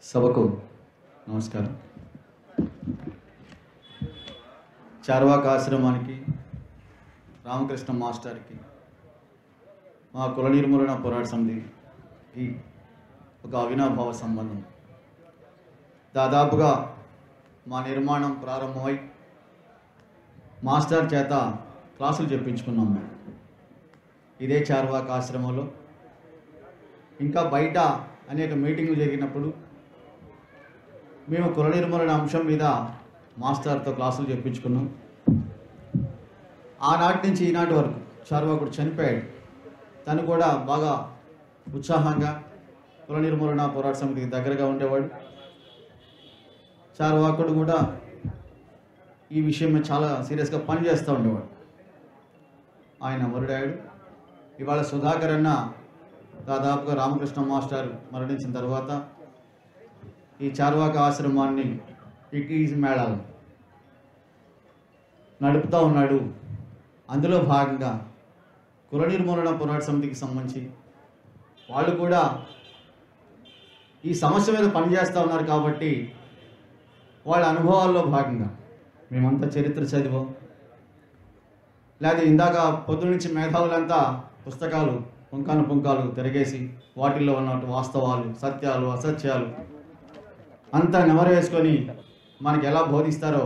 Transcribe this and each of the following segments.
సభకు నమస్కారం. చార్వాక ఆశ్రమానికి, రామకృష్ణ మాస్టర్కి, మా కుల నిర్మూలన పోరాట సమితికి ఒక అవినాభావ సంబంధం. దాదాపుగా మా నిర్మాణం ప్రారంభమై మాస్టర్ చేత క్లాసులు చెప్పించుకున్నాం మేము ఇదే చార్వాక ఆశ్రమంలో. ఇంకా బయట అనేక మీటింగ్లు జరిగినప్పుడు మేము కుల నిర్మూలన అంశం మీద మాస్టర్తో క్లాసులు చెప్పించుకున్నాం. ఆనాటి నుంచి ఈనాటి వరకు చార్వాకుడు చనిపోయాడు. తను కూడా బాగా ఉత్సాహంగా కుల నిర్మూలన పోరాట సమితికి దగ్గరగా ఉండేవాడు. చార్వాకుడు కూడా ఈ విషయం చాలా సీరియస్గా పనిచేస్తూ ఉండేవాడు. ఆయన మరుడాడు. ఇవాళ సుధాకర్ అన్న దాదాపుగా రామకృష్ణ మాస్టర్ మరణించిన తర్వాత ఈ చార్వాక ఆశ్రమాన్ని పికీస్ మేళాలు నడుపుతూ ఉన్నాడు. అందులో భాగంగా కుల నిర్మూలన పోరాట సమితికి సంబంధించి వాళ్ళు కూడా ఈ సమస్య మీద పనిచేస్తూ ఉన్నారు కాబట్టి వాళ్ళ అనుభవాల్లో భాగంగా మేమంతా చరిత్ర చదివాం. లేదా ఇందాక పొద్దు నుంచి మేధావులంతా పుస్తకాలు పుంకాలు తిరగేసి వాటిల్లో ఉన్న వాస్తవాలు, సత్యాలు, అసత్యాలు అంతా నెమరు వేసుకొని మనకి ఎలా బోధిస్తారో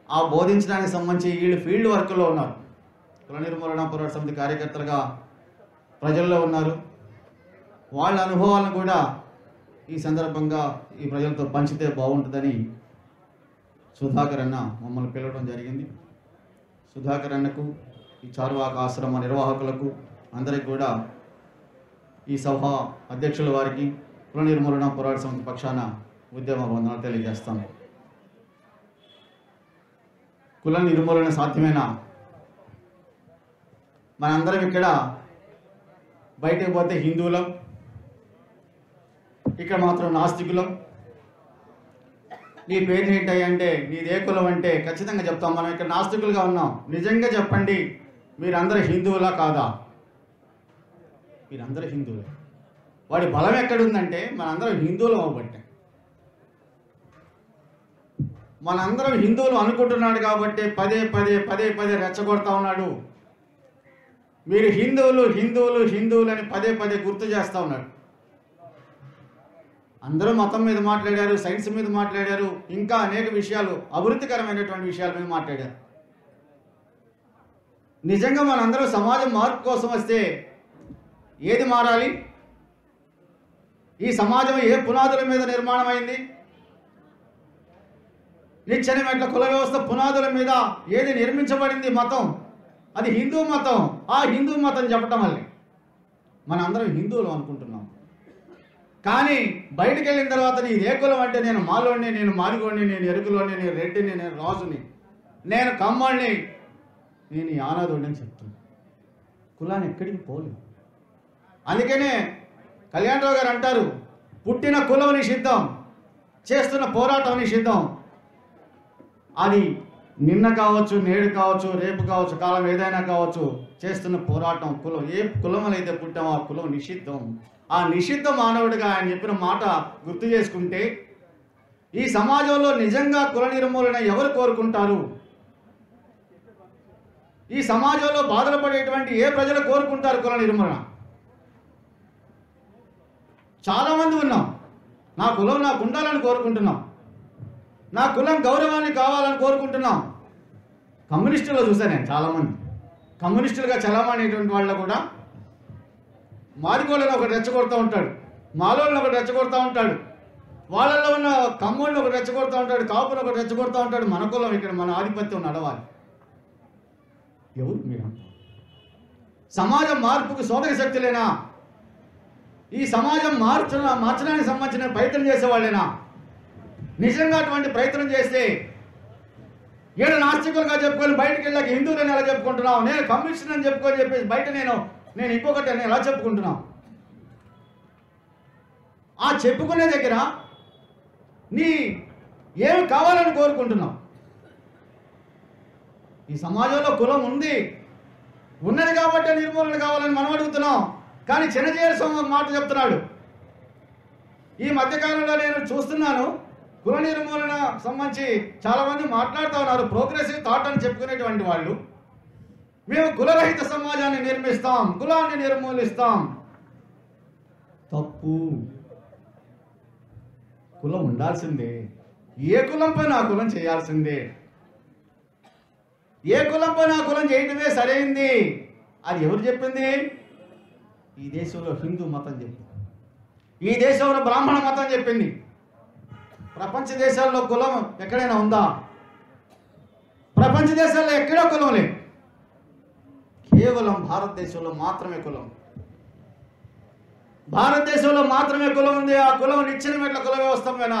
ఆ బోధించడానికి సంబంధించి వీళ్ళు ఫీల్డ్ వర్క్లో ఉన్నారు. కుల నిర్మూలన పోరాట సమితి కార్యకర్తలుగా ప్రజల్లో ఉన్నారు. వాళ్ళ అనుభవాలను కూడా ఈ సందర్భంగా ఈ ప్రజలతో పంచితే బాగుంటుందని సుధాకర్ అన్న మమ్మల్ని పిలవడం జరిగింది. సుధాకర్ అన్నకు, ఈ చార్వాక ఆశ్రమ నిర్వాహకులకు అందరికీ కూడా ఈ సభ అధ్యక్షుల వారికి కుల నిర్మూలన పోరాట సమితి పక్షాన ఉద్యమ వందనాలు తెలియజేస్తాను. కుల నిర్మూలన సాధ్యమేనా? మనందరం ఇక్కడ బయటకు పోతే హిందువులం, ఇక్కడ మాత్రం నాస్తికులం. నీ పేరు ఏంటి అంటే నీదే కులం అంటే ఖచ్చితంగా చెప్తాం. మనం ఇక్కడ నాస్తికులుగా ఉన్నాం. నిజంగా చెప్పండి, మీరందరూ హిందువులా కాదా? మీరందరూ హిందువులు. వాడి బలం ఎక్కడుందంటే మనందరం హిందువులం అవ్వబట్టే. మనందరం హిందువులు అనుకుంటున్నాడు కాబట్టి పదే పదే రెచ్చగొడతా ఉన్నాడు. మీరు హిందువులు హిందువులు హిందువులు అని పదే గుర్తు చేస్తూ ఉన్నాడు. అందరూ మతం మీద మాట్లాడారు, సైన్స్ మీద మాట్లాడారు, ఇంకా అనేక విషయాలు, అభివృద్ధికరమైనటువంటి విషయాల మీద మాట్లాడారు. నిజంగా మనందరూ సమాజం మార్పు కోసం వస్తే ఏది మారాలి? ఈ సమాజం ఏ పునాదుల మీద నిర్మాణం అయింది? నిచ్చెనమెట్ల కుల వ్యవస్థ పునాదుల మీద ఏది నిర్మించబడింది? మతం. అది హిందూ మతం. ఆ హిందూ మతం చెప్పటం వల్లే మనందరం హిందువులు అనుకుంటున్నాం. కానీ బయటకు వెళ్ళిన తర్వాత నీ ఏ కులం అంటే నేను మాలోని, నేను మాదిగోడిని, నేను ఎరుకులోని, నేను రెడ్డిని, నేను రాజుని, నేను కమ్మడిని, నేను యానాదుడిని అని చెప్తున్నాను. కులాన్ని ఎక్కడికి పోలేదు. అందుకనే కళ్యాణరావు గారు అంటారు, పుట్టిన కులం నిషిద్ధం, చేస్తున్న పోరాటం నిషిద్ధం. అది నిన్న కావచ్చు, నేడు కావచ్చు, రేపు కావచ్చు, కాలం ఏదైనా కావచ్చు, చేస్తున్న పోరాటం కులం, ఏ కులం అయితే పుట్టామో ఆ కులం నిషిద్ధం. ఆ నిషిద్ధ మానవుడిగా ఆయన చెప్పిన మాట గుర్తు చేసుకుంటే ఈ సమాజంలో నిజంగా కుల నిర్మూలన ఎవరు కోరుకుంటారు? ఈ సమాజంలో బాధలు పడేటువంటి ఏ ప్రజలు కోరుకుంటారు కుల నిర్మూలన? చాలామంది ఉన్నాం. నా కులం నాకు ఉండాలని కోరుకుంటున్నాం. నా కులం గౌరవాన్ని కావాలని కోరుకుంటున్నాం. కమ్యూనిస్టుల్లో చూసాను నేను చాలామంది కమ్యూనిస్టులుగా చలామణేటువంటి వాళ్ళు కూడా మాదిగోళ్ళని ఒకటి రెచ్చగొడుతూ ఉంటాడు, మాలోళ్ళని ఒకటి రెచ్చగొడుతూ ఉంటాడు, వాళ్ళల్లో ఉన్న కమ్మోళ్ళని ఒకటి రెచ్చగొడుతూ ఉంటాడు, కాపులను ఒకటి రెచ్చగొడుతూ ఉంటాడు. మన కులం ఇక్కడ, మన ఆధిపత్యం నడవాలి. ఎవరు మీరంతా? సమాజం మార్పుకు సోదరి శక్తులేనా? ఈ సమాజం మార్చడానికి సంబంధించిన ప్రయత్నం చేసేవాళ్ళేనా? నిజంగా అటువంటి ప్రయత్నం చేస్తే ఏడు నాస్తికులుగా చెప్పుకొని బయటకు వెళ్ళాక హిందువులని ఎలా చెప్పుకుంటున్నావు? నేను కమ్యూనిస్ట్ అని చెప్పుకొని చెప్పేసి బయట నేను ఇంకొకటి అని ఎలా చెప్పుకుంటున్నావు? ఆ చెప్పుకునే దగ్గర నీ ఏమి కావాలని కోరుకుంటున్నావు? ఈ సమాజంలో కులం ఉన్నది కాబట్టి నిర్మూలన కావాలని మనం అడుగుతున్నాం. కానీ చిన్నజీయర్ స్వామి మాట చెప్తున్నాడు, ఈ మధ్యకాలంలో నేను చూస్తున్నాను, కుల నిర్మూలన సంబంధించి చాలామంది మాట్లాడుతూ ఉన్నారు. ప్రోగ్రెసివ్ థాట్ అని చెప్పుకునేటువంటి వాళ్ళు, మేము కులరహిత సమాజాన్ని నిర్మిస్తాం, కులాన్ని నిర్మూలిస్తాం. తప్పు. కులం ఉండాల్సిందే. ఏ కులం పైన ఆ కులం చేయాల్సిందే. ఏ కులం పైన ఆ కులం చేయడమే సరైంది. అది ఎవరు చెప్పింది? ఈ దేశంలో హిందూ మతం చెప్పింది, ఈ దేశంలో బ్రాహ్మణ మతం చెప్పింది. ప్రపంచ దేశాల్లో కులం ఎక్కడైనా ఉందా? ప్రపంచ దేశాల్లో ఎక్కడో కులం లేదు. కేవలం భారతదేశంలో మాత్రమే కులం. భారతదేశంలో మాత్రమే కులం ఉంది. ఆ కులం నిచ్చెన మెట్ల కుల వ్యవస్థ మీద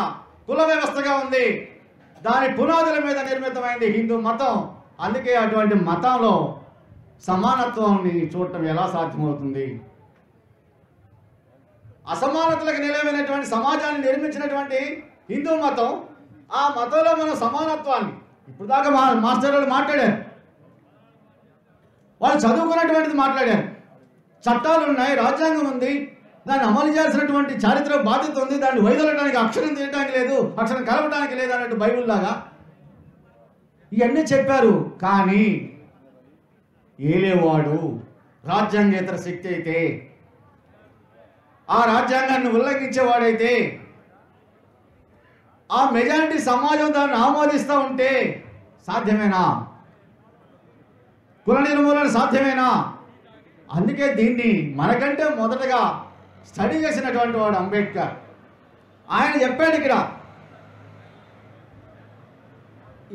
కుల వ్యవస్థగా ఉంది. దాని పునాదుల మీద నిర్మితమైంది హిందూ మతం. అందుకే అటువంటి మతంలో సమానత్వాన్ని చూడటం ఎలా సాధ్యమవుతుంది? అసమానతలకు నిలవైనటువంటి సమాజాన్ని నిర్మించినటువంటి హిందూ మతం, ఆ మతంలో మన సమానత్వాన్ని ఇప్పుడు దాకా మాస్టర్ వాళ్ళు మాట్లాడారు, వాళ్ళు చదువుకున్నటువంటిది మాట్లాడారు. చట్టాలు ఉన్నాయి, రాజ్యాంగం ఉంది, దాన్ని అమలు చేయాల్సినటువంటి చారిత్రక బాధ్యత ఉంది. దాన్ని వైదొలడానికి అక్షరం తీయడానికి లేదు, అక్షరం కలపడానికి లేదు అన్నట్టు బైబిల్ లాగా ఇవన్నీ చెప్పారు. కానీ ఏలేవాడు రాజ్యాంగేతర శక్తి అయితే, ఆ రాజ్యాంగాన్ని ఉల్లంఘించేవాడైతే, ఆ మెజారిటీ సమాజం దాన్ని ఆమోదిస్తూ ఉంటే సాధ్యమేనా? కుల నిర్మూలన సాధ్యమేనా? అందుకే దీన్ని మనకంటే మొదటగా స్టడీ చేసినటువంటి వాడు అంబేద్కర్. ఆయన చెప్పాడు ఇక్కడ.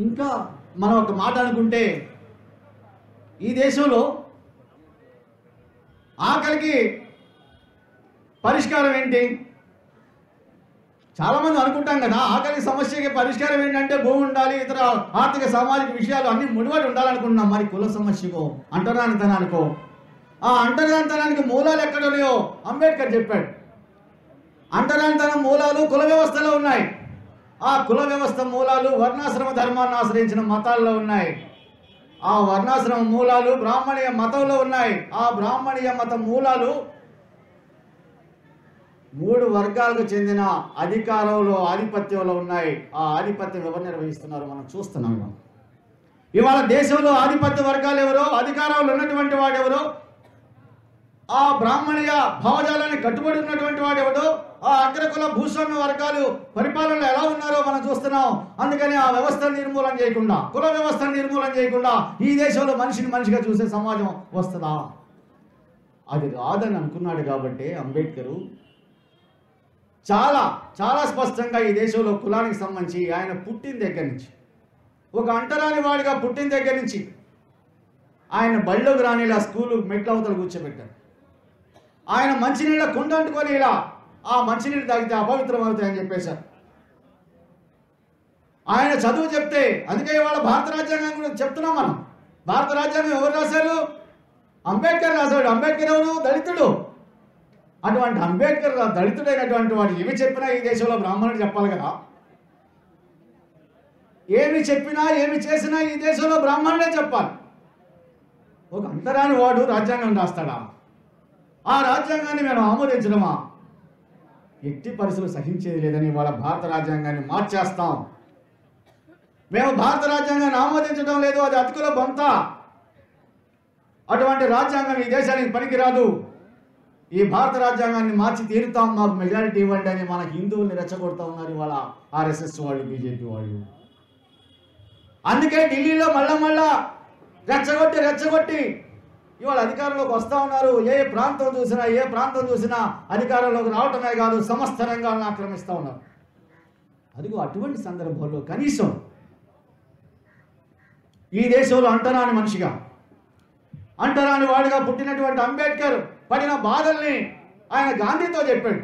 ఇంకా మనం ఒక మాట అనుకుంటే, ఈ దేశంలో ఆకలికి పరిష్కారం ఏంటి? చాలామంది అనుకుంటాం కదా, ఆకలి సమస్యకి పరిష్కారం ఏంటంటే భూమి ఉండాలి, ఇతర ఆర్థిక సామాజిక విషయాలు అన్ని ముడిపడి ఉండాలనుకుంటున్నాం. మరి కుల సమస్యకో, అంటరానితనానికో, ఆ అంటరానితనానికి మూలాలు ఎక్కడున్నాయో అంబేద్కర్ చెప్పాడు. అంటరానితనం మూలాలు కుల వ్యవస్థలో ఉన్నాయి. ఆ కుల వ్యవస్థ మూలాలు వర్ణాశ్రమ ధర్మాన్ని ఆశ్రయించిన మతాల్లో ఉన్నాయి. ఆ వర్ణాశ్రమ మూలాలు బ్రాహ్మణీయ మతంలో ఉన్నాయి. ఆ బ్రాహ్మణీయ మత మూలాలు 3 వర్గాలకు చెందిన అధికారంలో ఆధిపత్యంలో ఉన్నాయి. ఆ ఆధిపత్యం ఎవరు నిర్వహిస్తున్నారు మనం చూస్తున్నాం. ఇవాళ దేశంలో ఆధిపత్య వర్గాలు ఎవరో, అధికారంలో ఉన్నటువంటి వాడెవరో, ఆ బ్రాహ్మణీయ భావజాలాన్ని కట్టుబడి ఉన్నటువంటి వాడెవడో, ఆ అగ్రకుల భూస్వామ్య వర్గాలు పరిపాలనలో ఎలా ఉన్నారో మనం చూస్తున్నాం. అందుకని ఆ వ్యవస్థను నిర్మూలన చేయకుండా, కుల వ్యవస్థను నిర్మూలన చేయకుండా ఈ దేశంలో మనిషిని మనిషిగా చూసే సమాజం వస్తుందా? అది రాదని అనుకున్నాడు. కాబట్టి అంబేద్కరు చాలా చాలా స్పష్టంగా ఈ దేశంలో కులానికి సంబంధించి ఆయన పుట్టిన దగ్గర నుంచి, ఒక అంటరాని వాడిగా పుట్టిన దగ్గర నుంచి ఆయన బళ్ళోకి రాని ఇలా స్కూలు మెట్ల అవతల కూర్చోబెట్టారు. ఆయన మంచినీళ్ళ కుండ అంటుకొని ఇలా ఆ మంచినీళ్ళు తాగితే అపవిత్రం అవుతాయని చెప్పేశారు. ఆయన చదువు చెప్తే, అందుకే ఇవాళ భారత రాజ్యాంగం గురించి చెప్తున్నాం మనం. భారత రాజ్యాంగం ఎవరు రాశారు? అంబేద్కర్ రాశాడు. అంబేద్కర్ ఎవరు? దళితుడు. అటువంటి అంబేద్కర్ దళితుడైనటువంటి వాడు ఏమి చెప్పినా ఈ దేశంలో బ్రాహ్మణుడు చెప్పాలి కదా. ఏమి చెప్పినా ఏమి చేసినా ఈ దేశంలో బ్రాహ్మణుడే చెప్పాలి. ఒక అంటరాని వాడు రాజ్యాంగం రాస్తాడా? ఆ రాజ్యాంగాన్ని మేము ఆమోదించడమా? ఎట్టి పరిస్థితులు సహించేది లేదని వాళ్ళ భారత రాజ్యాంగాన్ని మార్చేస్తాం. మేము భారత రాజ్యాంగాన్ని ఆమోదించడం లేదు, అది అతికుల బొంత, అటువంటి రాజ్యాంగం ఈ దేశానికి పనికిరాదు, ఈ భారత రాజ్యాంగాన్ని మార్చి తీరుతాం, మాకు మెజారిటీ ఇవ్వండి అని మన హిందువుల్ని రెచ్చగొడతా ఉన్నారు ఇవాళ ఆర్ఎస్ఎస్ వాళ్ళు, బీజేపీ వాళ్ళు. అందుకే ఢిల్లీలో మళ్ళా రెచ్చగొట్టి ఇవాళ అధికారంలోకి వస్తూ ఉన్నారు. ఏ ప్రాంతం చూసినా అధికారంలోకి రావటమే కాదు, సమస్త రంగాలను ఆక్రమిస్తూ ఉన్నారు. అదిగో అటువంటి సందర్భంలో కనీసం ఈ దేశంలో అంటరాని మనిషిగా, అంటరాని వాడిగా పుట్టినటువంటి అంబేద్కర్ పడిన బాధల్ని ఆయన గాంధీతో చెప్పాడు.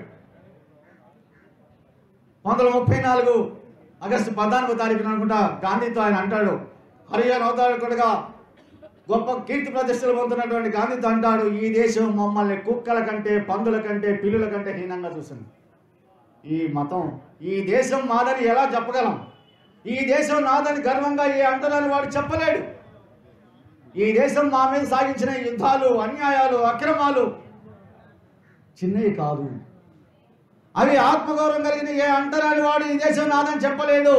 1934 ఆగస్టు 14వ తారీఖున అనుకుంటా గాంధీతో ఆయన అంటాడు, హరియానా అవతారకుడుగా గొప్ప కీర్తి ప్రతిష్టలు పొందుతున్నటువంటి గాంధీతో అంటాడు, ఈ దేశం మమ్మల్ని కుక్కల కంటే, పందుల కంటే, పిల్లుల కంటే హీనంగా చూసింది. ఈ మతం, ఈ దేశం మాదని ఎలా చెప్పగలం? ఈ దేశం నాదని గర్వంగా ఏ అంటరాని వాడు చెప్పలేడు. ఈ దేశం మా మీద సాగించిన యుద్ధాలు, అన్యాయాలు, అక్రమాలు చిన్నవి కాదు. అవి ఆత్మగౌరవం కలిగిన ఏ అంటరాని వాడు ఈ దేశం నాదని చెప్పలేదు.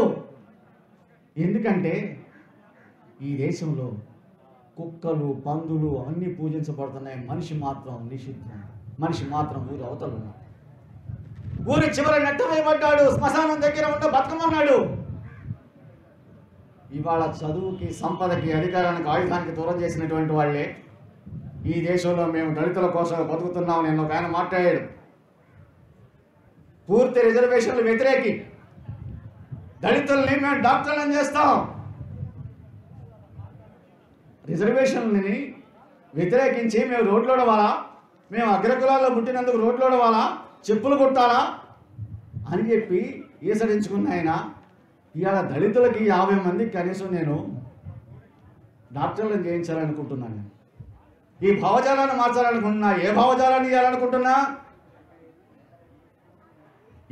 ఎందుకంటే ఈ దేశంలో కుక్కలు పందులు అన్నీ పూజించబడుతున్నాయి. మనిషి మాత్రం నిషిద్ధం. మనిషి మాత్రం ఊరు అవతల ఉన్నాడు. ఊరి చివర నెట్టవేయబడ్డాడు. శ్మశానం దగ్గర ఉంటే బతకమన్నాడు. ఇవాళ చదువుకి, సంపదకి, అధికారానికి, ఆయుధానికి దూరం చేసినటువంటి వాళ్ళే ఈ దేశంలో మేము దళితుల కోసం బతుకుతున్నాం. నేను ఒక ఆయన మాట్లాడాడు, పూర్తి రిజర్వేషన్లు వ్యతిరేకి, దళితుల్ని మేము డాక్టర్లను చేస్తాం. రిజర్వేషన్లని వ్యతిరేకించి మేము రోడ్లు ఓడవాలా, మేము అగ్రకులాల్లో పుట్టినందుకు రోడ్లు ఓడవాలా, చెప్పులు కొట్టాలా అని చెప్పి ఈసడించుకున్న ఆయన ఇవాళ దళితులకి 50 మందికి కనీసం నేను డాక్టర్లను చేయించాలనుకుంటున్నాను. ఈ భావజాలాన్ని మార్చాలనుకుంటున్నా. ఏ భావజాలాన్ని ఇవ్వాలనుకుంటున్నా,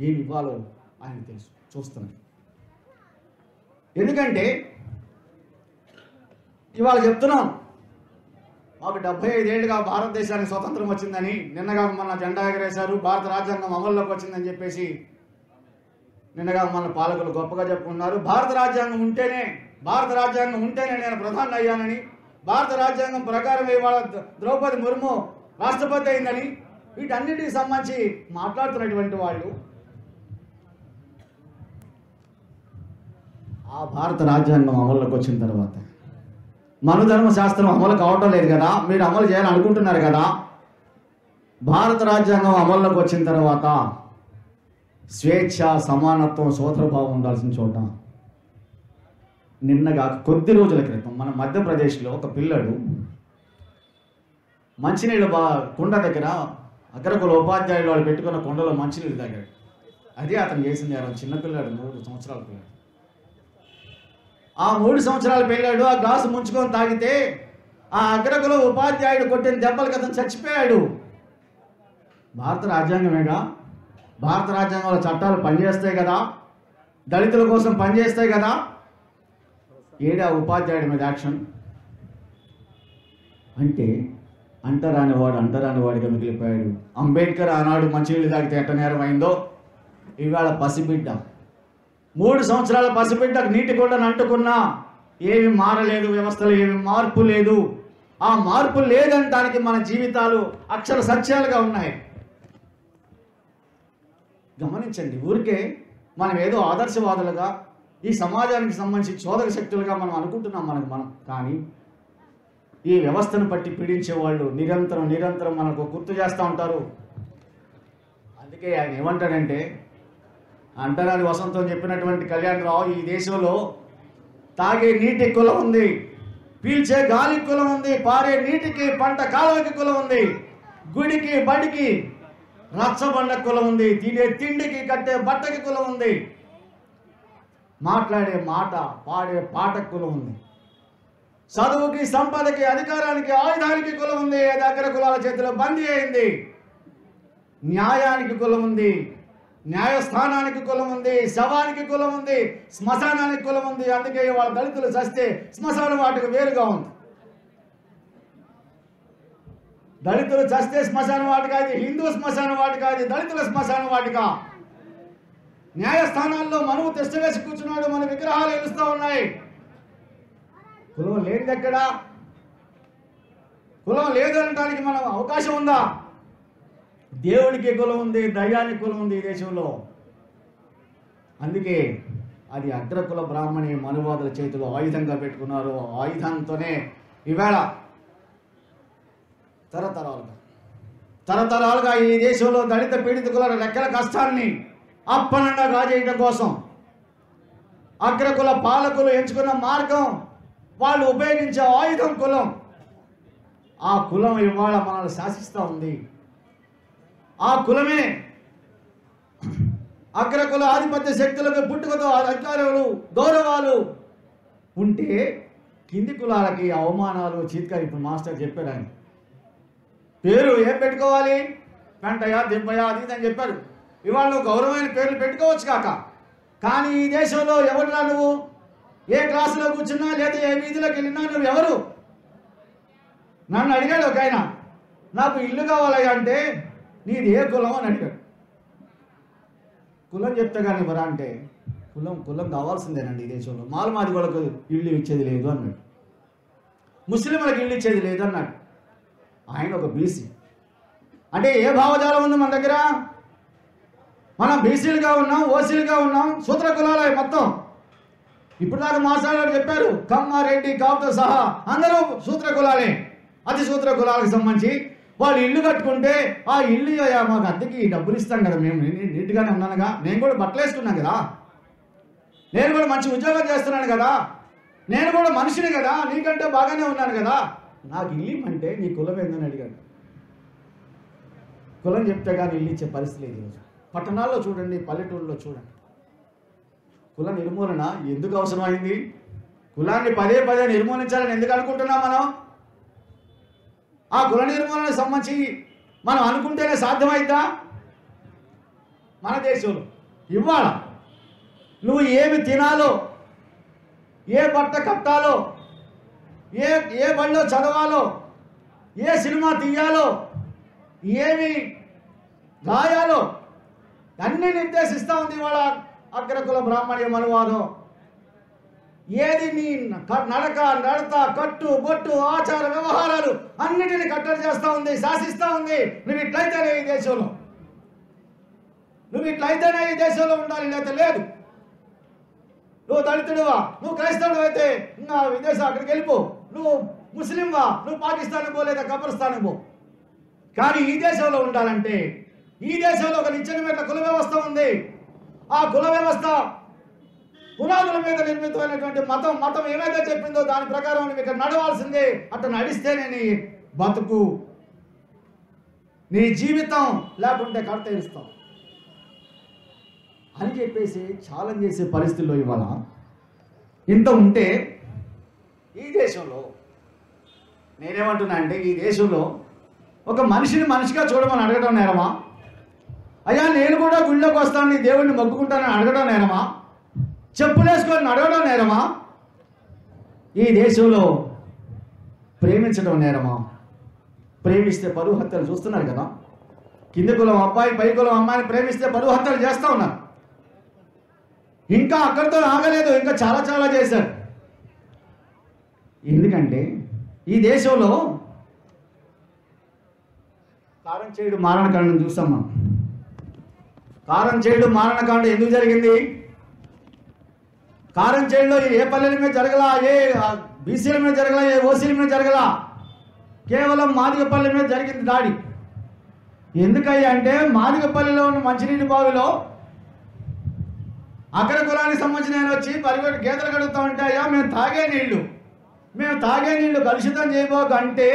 ఏమి ఇవ్వాలో ఆయన తెలుసు, చూస్తున్నాను. ఎందుకంటే ఇవాళ చెప్తున్నాం, మాకు 75 ఏళ్ళుగా భారతదేశానికి స్వతంత్రం వచ్చిందని, నిన్నగా మొన్న జెండా ఎగరేశారు, భారత రాజ్యాంగం అమల్లోకి వచ్చిందని చెప్పేసి నిన్నగా మన పాలకులు గొప్పగా చెప్పుకున్నారు. భారత రాజ్యాంగం ఉంటేనే నేను ప్రధాని అయ్యానని, భారత రాజ్యాంగం ప్రకారం ఇవాళ ద్రౌపది ముర్ము రాష్ట్రపతి అయిందని, వీటన్నిటికి సంబంధించి మాట్లాడుతున్నటువంటి వాళ్ళు ఆ భారత రాజ్యాంగం అమల్లోకి వచ్చిన తర్వాత మనుధర్మ శాస్త్రం అమలు కావటం లేదు కదా, మీరు అమలు చేయాలని అనుకుంటున్నారు కదా. భారత రాజ్యాంగం అమల్లోకి వచ్చిన తర్వాత స్వేచ్ఛ, సమానత్వం, సోదరభావం ఉండాల్సిన చోట నిన్నగా కొద్ది రోజుల క్రితం మన మధ్యప్రదేశ్లో ఒక పిల్లడు మంచినీళ్ళ కుండ దగ్గర అగ్రకుల ఉపాధ్యాయులు వాళ్ళు పెట్టుకున్న కుండలో మంచినీళ్ళు తాగాడు. అదే అతను చేసింది. చిన్నపిల్లాడు, 3 సంవత్సరాల పిల్లాడు. ఆ 3 సంవత్సరాల పిల్లాడు ఆ గ్లాసు ముంచుకొని తాగితే ఆ అగ్రకుల ఉపాధ్యాయుడు కొట్టిన దెబ్బలకు అతను చచ్చిపోయాడు. భారత రాజ్యాంగమేగా, భారత రాజ్యాంగంలో చట్టాలు పనిచేస్తాయి కదా, దళితుల కోసం పనిచేస్తాయి కదా. ఏడా ఉపాధ్యాయుడి మీద యాక్షన్ అంటే అంటరాని వాడిగా మిగిలిపోయాడు. అంబేద్కర్ ఆనాడు మంచినీళ్ళు తాగితే ఎట్ట నేరం అయిందో ఇవాళ పసిబిడ్డ, 3 సంవత్సరాల పసిబిడ్డకు నీటి కొండను అంటుకున్నా ఏమి మారలేదు, వ్యవస్థలో ఏమి మార్పు లేదు. ఆ మార్పు లేదంటానికి మన జీవితాలు అక్షర సత్యాలుగా ఉన్నాయి. గమనించండి. ఊరికే మనం ఏదో ఆదర్శవాదులుగా ఈ సమాజానికి సంబంధించి చోదక శక్తులుగా మనం అనుకుంటున్నాం మనం కానీ ఈ వ్యవస్థను పట్టి పీడించే వాళ్ళు నిరంతరం మనకు గుర్తు చేస్తూ ఉంటారు. అందుకే ఆయన ఏమంటాడంటే, అంటరాని వసంతం చెప్పినటువంటి కళ్యాణరావు, ఈ దేశంలో తాగే నీటి కులం ఉంది, పీల్చే గాలి కులం ఉంది, పారే నీటికి, పంట కాలువకి కులం ఉంది, గుడికి బడికి రచ్చబండ కులం ఉంది, తినే తిండికి, కట్టే బట్టకి కులం ఉంది, మాట్లాడే మాట, పాడే పాట కులం ఉంది, చదువుకి, సంపదకి, అధికారానికి, ఆయుధానికి కులం ఉంది, దగ్గర కులాల చేతిలో బందీ అయింది. న్యాయానికి కులం ఉంది, న్యాయస్థానానికి కులం ఉంది, శవానికి కులం ఉంది, శ్మశానానికి కులం ఉంది. అందుకే వాళ్ళ దళితులు చస్తే శ్మశాన వాటికి వేరుగా ఉంది. దళితులు చస్తే శ్మశాన వాటిక, ఇది హిందూ శ్మశాన వాటిక, ఇది దళితుల శ్మశాన వాటిక. న్యాయస్థానాల్లో మనము తెష్టవేసి కూర్చున్నాడు, మన విగ్రహాలు ఎలుస్తూ ఉన్నాయి. కులం లేనిది ఎక్కడా? కులం లేదు అనడానికి మనం అవకాశం ఉందా? దేవుడికి కులం ఉంది, దయ్యానికి కులం ఉంది ఈ దేశంలో. అందుకే అది అగ్రకుల బ్రాహ్మణి మనువాదుల చేతిలో ఆయుధంగా పెట్టుకున్నారు. ఆయుధంతోనే ఈవేళ తరతరాలుగా ఈ దేశంలో దళిత పీడిత కులాల రెక్కల కష్టాన్ని అప్పనంగా రాజేయడం కోసం అగ్రకుల పాలకులు ఎంచుకున్న మార్గం, వాళ్ళు ఉపయోగించే ఆయుధం కులం. ఆ కులం ఇవాళ మనల్ని శాసిస్తూ ఉంది. ఆ కులమే అగ్రకుల ఆధిపత్య శక్తులకు పుట్టుకతో అధికారులు, గౌరవాలు ఉంటే కింది కులాలకి అవమానాలు, చీత్కారి. ఇప్పుడు మాస్టర్ చెప్పాడు, ఆయన పేరు ఏం పెట్టుకోవాలి, పెంటయ్య, దిబ్బయ్య, అది ఇది అని చెప్పారు. ఇవాళ నువ్వు గౌరవమైన పేర్లు పెట్టుకోవచ్చు కాక, కానీ ఈ దేశంలో ఎవరురా నువ్వు? ఏ క్లాసులో కూర్చున్నా లేదా ఏ వీధిలోకి వెళ్ళినా నువ్వు ఎవరు? నన్ను అడిగాడు ఒక ఆయన, నాకు ఇల్లు కావాలయ్యా అంటే నీది ఏ కులం అని అడిగాడు. కులం చెప్తే కానీ ఇవ్వరా అంటే కులం కావాల్సిందేనండి ఈ దేశంలో. మాలమాది వాళ్ళకు ఇల్లు ఇచ్చేది లేదు అన్నాడు, ముస్లింలకు ఇల్లు ఇచ్చేది లేదు అన్నాడు. ఆయన ఒక బీసీ. అంటే ఏ భావజాలం ఉంది మన దగ్గర? మనం బీసీలుగా ఉన్నాం, ఓసీలుగా ఉన్నాం, సూత్ర కులాలే మొత్తం. ఇప్పుడు దాకా మాట్లాడారు చెప్పారు, కమ్మ రెడ్డి కాపుతో సహా అందరూ సూత్ర కులాలే. అతి సూత్ర కులాలకు సంబంధించి వాళ్ళు ఇల్లు కట్టుకుంటే ఆ ఇల్లు మాకు అద్దెకి డబ్బులు ఇస్తాం కదా, మేము నీట్గానే ఉన్నానుగా, నేను కూడా బట్టలు వేసుకున్నాను కదా, నేను కూడా మంచి ఉద్యోగం చేస్తున్నాను కదా, నేను కూడా మనిషిని కదా, నీకంటే బాగానే ఉన్నాను కదా, నాకు ఇల్లు ఇమ్మంటే నీ కులం ఏందని అడిగాడు. కులం చెప్తే కానీ ఇల్లు ఇచ్చే పరిస్థితి లేదు ఈరోజు. పట్టణాల్లో చూడండి, పల్లెటూరులో చూడండి, కుల నిర్మూలన ఎందుకు అవసరమైంది? కులాన్ని పదే పదే నిర్మూలించాలని ఎందుకు అనుకుంటున్నాం మనం? ఆ కుల నిర్మూలనకు సంబంధించి మనం అనుకుంటేనే సాధ్యమైద్దా? మన దేశంలో ఇవాళ నువ్వు ఏమి తినాలో, ఏ బట్ట కట్టాలో, ఏ బడిలో చదవాలో, ఏ సినిమా తీయాలో, ఏమి రాయాలో అన్నీ నిర్దేశిస్తూ ఉంది ఇవాళ అగ్రకుల బ్రాహ్మణ్యం అనువాదం. ఏది నీ నడక, నడత, కట్టు, బొట్టు, ఆచార వ్యవహారాలు అన్నిటిని కట్టడి చేస్తూ ఉంది, శాసిస్తూ ఉంది. నువ్వు ఇట్లయితేనే ఈ దేశంలో, ఉండాలి, లేకపోతే లేదు. నువ్వు దళితుడువా, నువ్వు క్రైస్తవుడు అయితే ఇంకా విదేశం అక్కడికి వెళ్ళిపో, నువ్వు ముస్లింవా, నువ్వు పాకిస్తాన్కి పో, లేదా కబ్రస్థాన్కి పో. కానీ ఈ దేశంలో ఉండాలంటే ఈ దేశంలో ఒక నిత్యమైన కుల వ్యవస్థ ఉంది. ఆ కుల వ్యవస్థ పునాదుల మీద నిర్మితమైనటువంటి మతం ఏమైతే చెప్పిందో దాని ప్రకారం నువ్వు ఇక్కడ నడవాల్సిందే. అట్లా నడిస్తేనే నీ బతుకు, నీ జీవితం, లేకుంటే కడతేరుస్తాం అని చెప్పేసి ఛాలెంజ్ చేసే పరిస్థితుల్లో ఇవాళ ఇంత ఉంటే ఈ దేశంలో నేనేమంటున్నా అంటే, ఈ దేశంలో ఒక మనిషిని మనిషిగా చూడమని అడగడం నేరమా? అయ్యా నేను కూడా గుళ్ళోకి వస్తాను, నీ దేవుడిని మొక్కుకుంటానని అడగడం నేరమా? చెప్పులేసుకొని అడగడం నేరమా? ఈ దేశంలో ప్రేమించడం నేరమా? ప్రేమిస్తే పరువు హత్యలు చూస్తున్నారు కదా. కింది కులం అబ్బాయి పై కులం అమ్మాయిని ప్రేమిస్తే పరువు హత్యలు చేస్తూ ఉన్నారు. ఇంకా అక్కడితో ఆగలేదు, ఇంకా చాలా చాలా చేశారు. ఎందుకంటే ఈ దేశంలో కారం చేయుడు మారణకాండం చూస్తాం మనం. కారం చేయుడు మారణకాండం ఎందుకు జరిగింది? కారం చేయుడులో ఏ పల్లెల మీద జరగలా, ఏ బీసీల మీద జరగలా, ఏ ఓసీల మీద జరగలా, కేవలం మాదిగపల్లి మీద జరిగింది దాడి. ఎందుకయ్యా అంటే మాదిగపల్లిలో ఉన్న మంచినీటి బావిలో అగ్ర కులానికి సంబంధించిన ఆయన వచ్చి పరిగెట్టి గేదెలు కడుగుతా ఉంటే, అయ్యా మేము తాగే నీళ్లు కలుషితం చేయబోక అంటే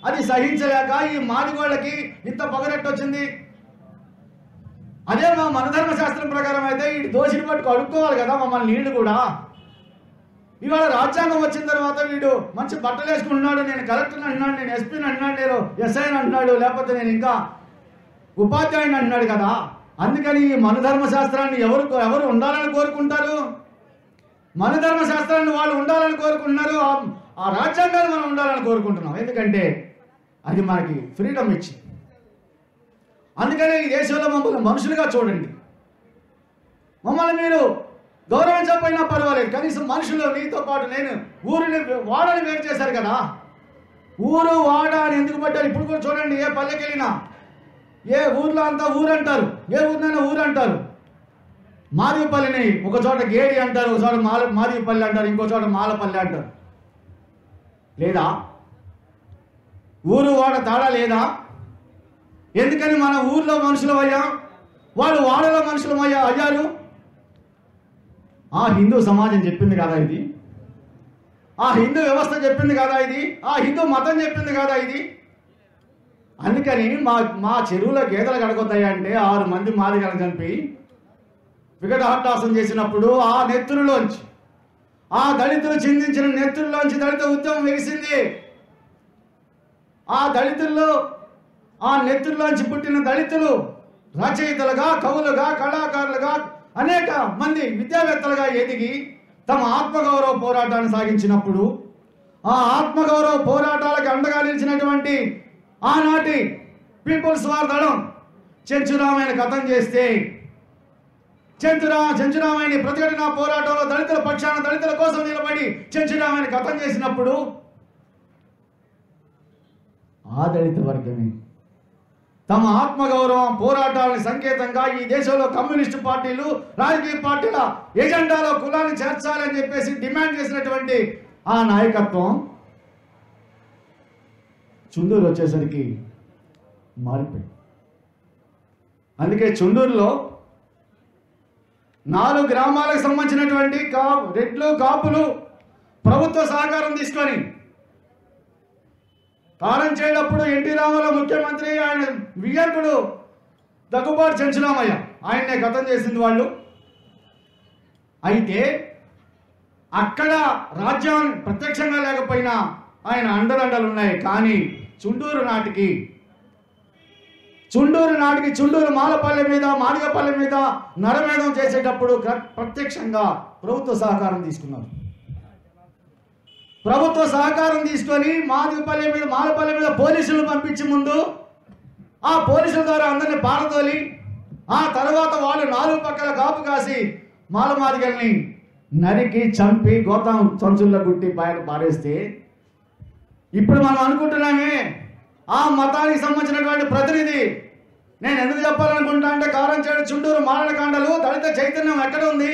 అది సహించలేక ఈ మాదిగోళ్ళకి ఇంత పొగరెట్టు వచ్చింది. అదే మా మనధర్మ శాస్త్రం ప్రకారం అయితే ఈ దోషిని పట్టుకు అడుక్కోవాలి కదా మమ్మల్ని నీళ్లు కూడా. ఇవాళ రాజ్యాంగం వచ్చిన తర్వాత వీడు మంచి బట్టలు వేసుకుంటున్నాడు, నేను కలెక్టర్ని అంటున్నాడు, నేను ఎస్పీని అంటున్నాడు, నేను ఎస్ఐని అంటున్నాడు, లేకపోతే నేను ఇంకా ఉపాధ్యాయుని అంటున్నాడు కదా. అందుకని ఈ మనధర్మ శాస్త్రాన్ని ఎవరు ఉండాలని కోరుకుంటారు? మనధర్మ శాస్త్రాన్ని వాళ్ళు ఉండాలని కోరుకుంటున్నారు, ఆ రాజ్యాంగాన్ని మనం ఉండాలని కోరుకుంటున్నాం. ఎందుకంటే అది మనకి ఫ్రీడమ్ ఇచ్చి. అందుకనే ఈ దేశంలో మమ్మల్ని మనుషులుగా చూడండి. మమ్మల్ని మీరు గౌరవించకపోయినా పర్వాలేదు, కనీసం మనుషులు నీతో పాటు నేను వాడని వేరు చేశారు కదా. ఊరు వాడ అని ఎందుకు పట్టారు? ఇప్పుడు కూడా చూడండి, ఏ పల్లెకి వెళ్ళినా ఏ ఊర్లో అంతా ఊరు అంటారు, ఏ ఊరినైనా ఊరు అంటారు. మాదిగపల్లిని ఒక చోట గేడి అంటారు, ఒక చోట మాదిగపల్లి అంటారు, ఇంకో చోట మాలపల్లి అంటారు. లేదా ఊరు వాడ తేడా లేదా? ఎందుకని మన ఊర్లో మనుషులు అయ్యాం, వాళ్ళు వాడలో మనుషులు అయ్యారు? ఆ హిందూ సమాజం చెప్పింది కదా ఇది, ఆ హిందూ వ్యవస్థ చెప్పింది కదా ఇది, ఆ హిందూ మతం చెప్పింది కదా ఇది. అందుకని మా చెరువులో గేదెలు కడగొద్దాయంటే 6 మంది మాదిగలను చంపి వికటహట్టాసం చేసినప్పుడు ఆ నెత్తురులోంచి, ఆ దళితులు చిందించిన నెత్తురులోంచి దళిత ఉద్యమం వెలిసింది. ఆ నెత్తురులోంచి పుట్టిన దళితులు రచయితలుగా, కవులుగా, కళాకారులుగా, అనేక మంది విద్యావేత్తలుగా ఎదిగి తమ ఆత్మగౌరవ పోరాటాన్ని సాగించినప్పుడు, ఆ ఆత్మగౌరవ పోరాటాలకు అండగా నిలిచినటువంటి ఆనాటి పీపుల్స్ వార్ దళం చెంచురామాయణ కథం చేస్తే చెంచురామయ్యని ప్రతిఘటన పోరాటంలో దళితుల పక్షాన దళితుల కోసం నిలబడి చెంచురామయ్యని గతం చేసినప్పుడు ఆ దళిత వర్గమే తమ ఆత్మగౌరవం పోరాటాలని సంకేతంగా ఈ దేశంలో కమ్యూనిస్టు పార్టీలు రాజకీయ పార్టీల ఎజెండాలో కులాన్ని చేర్చాలని చెప్పేసి డిమాండ్ చేసినటువంటి ఆ నాయకత్వం చుండూరు వచ్చేసరికి మారిపోయింది. అందుకే చుండూరులో 4 గ్రామాలకు సంబంధించినటువంటి రెడ్లు కాపులు ప్రభుత్వ సహకారం తీసుకొని కాలం చేయనప్పుడు ఎన్టీ రామారావు ముఖ్యమంత్రి, ఆయన వియ్యంకుడు దగ్గుబాటి చెంచురామయ్య ఆయన్నే గతం చేసింది వాళ్ళు. అయితే అక్కడ రాజ్యం ప్రత్యక్షంగా లేకపోయినా ఆయన అండదండలు ఉన్నాయి. కానీ చుండూరు నాటికి చుండూరు మాలపల్లె మీద మాదిగపల్లె మీద నరమేధం చేసేటప్పుడు ప్రత్యక్షంగా ప్రభుత్వ సహకారం తీసుకున్నారు. ప్రభుత్వ సహకారం తీసుకొని మాదిగపల్లె మీద మాలపల్లె మీద పోలీసులు పంపించి ముందు ఆ పోలీసుల ద్వారా అందరినీ పారదోలి ఆ తర్వాత వాళ్ళు 4 పక్కల కాపు కాసి మాదిగల్ని నరికి చంపి గోతం సంచుల్లో గుట్టి పారేస్తే ఇప్పుడు మనం అనుకుంటున్నామే ఆ మతానికి సంబంధించినటువంటి ప్రతినిధి నేను ఎందుకు చెప్పాలనుకుంటా అంటే కారంచేడు చుండూరు మారణకాండలు దళిత చైతన్యం ఎక్కడ ఉంది,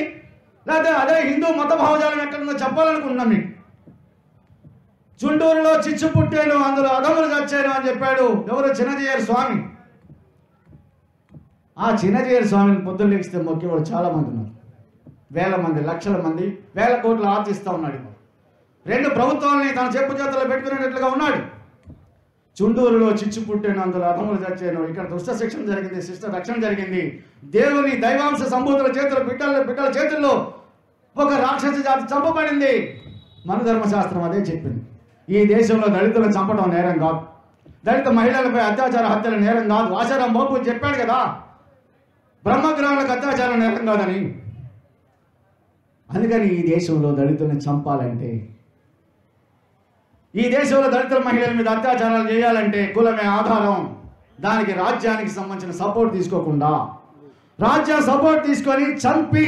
లేకపోతే అదే హిందూ మత భావజాలం ఎక్కడ ఉందో చెప్పాలనుకుంటున్నాం. మీకు చుండూరులో చిచ్చు పుట్టాను, అందులో అధములు చచ్చాను అని చెప్పాడు ఎవరు? చిన్నజీయర్ స్వామి. ఆ చిన్నజీయర్ స్వామిని పొద్దున్న లెగిస్తే మొక్కేవాడు చాలా మంది ఉన్నారు. వేల మంది, లక్షల మంది, వేల కోట్లు ఆర్జిస్తూ ఉన్నాడు. 2 ప్రభుత్వాలని తన చెప్పు చేతల్లో పెట్టుకునేటట్లుగా ఉన్నాడు. చుండూరులో చిచ్చు పుట్టాను, అందులో అధములు చచ్చాను. ఇక్కడ దుష్ట శిక్షణ జరిగింది, శిష్ట రక్షణ జరిగింది. దేవుని దైవాంశ సంభూతుల చేతుల బిడ్డల చేతుల్లో ఒక రాక్షస జాతి చంపబడింది. మన ధర్మశాస్త్రం అదే చెప్పింది. ఈ దేశంలో దళితులను చంపడం నేరం కాదు, దళిత మహిళలపై అత్యాచార హత్యల నేరం కాదు. ఆచారం బాబు చెప్పాడు కదా బ్రహ్మగ్రహాలకు అత్యాచారం నేరం కాదని. అందుకని ఈ దేశంలో దళితులను చంపాలంటే, ఈ దేశంలో దళితుల మహిళల మీద అత్యాచారాలు చేయాలంటే కులమే ఆధారం. దానికి రాజ్యానికి సంబంధించిన సపోర్ట్ తీసుకోకుండా రాజ్యం సపోర్ట్ తీసుకొని చంపి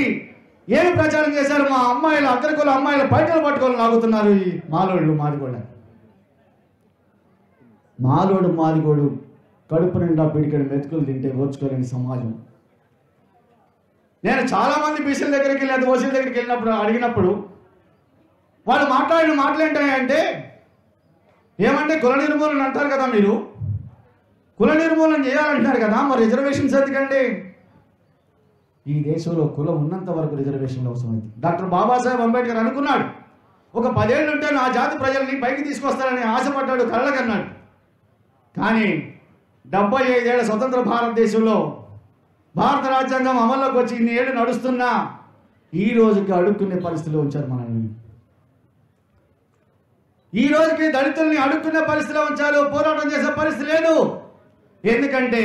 ఏమి ప్రచారం చేశారు? మా అమ్మాయిలు, అగ్రకుల అమ్మాయిలు పైటలు పట్టుకొని లాగుతున్నారు ఈ మాలోడు మాదిగోడు కడుపు నిండా పిడికడి మెతుకులు తింటే ఓర్చుకోలేని సమాజం. నేను చాలా మంది బీసీల దగ్గరికి లేదా ఓసీల దగ్గరికి వెళ్ళినప్పుడు అడిగినప్పుడు వాళ్ళు మాట్లాడిన మాటలు ఏంటంటే, ఏమంటే కుల నిర్మూలన అంటారు కదా, మీరు కుల నిర్మూలన చేయాలంటున్నారు కదా, మరి రిజర్వేషన్స్ ఎందుకండి? ఈ దేశంలో కులం ఉన్నంత వరకు రిజర్వేషన్లు అవసరమైంది. డాక్టర్ బాబాసాహెబ్ అంబేద్కర్ అనుకున్నాడు, ఒక 10 ఏళ్ళు ఉంటే నా జాతి ప్రజల్ని పైకి తీసుకొస్తానని ఆశపడ్డాడు, కళ్ళకన్నాడు. కానీ 75 ఏళ్ల స్వతంత్ర భారతదేశంలో భారత రాజ్యాంగం అమల్లోకి వచ్చి ఇన్ని ఏళ్ళు నడుస్తున్నా ఈ రోజుకి అడుక్కునే పరిస్థితిలో ఉంచారు మనల్ని. ఈ రోజుకి దళితుల్ని అడుక్కునే పరిస్థితిలో ఉంచారు, పోరాటం చేసే పరిస్థితి లేదు. ఎందుకంటే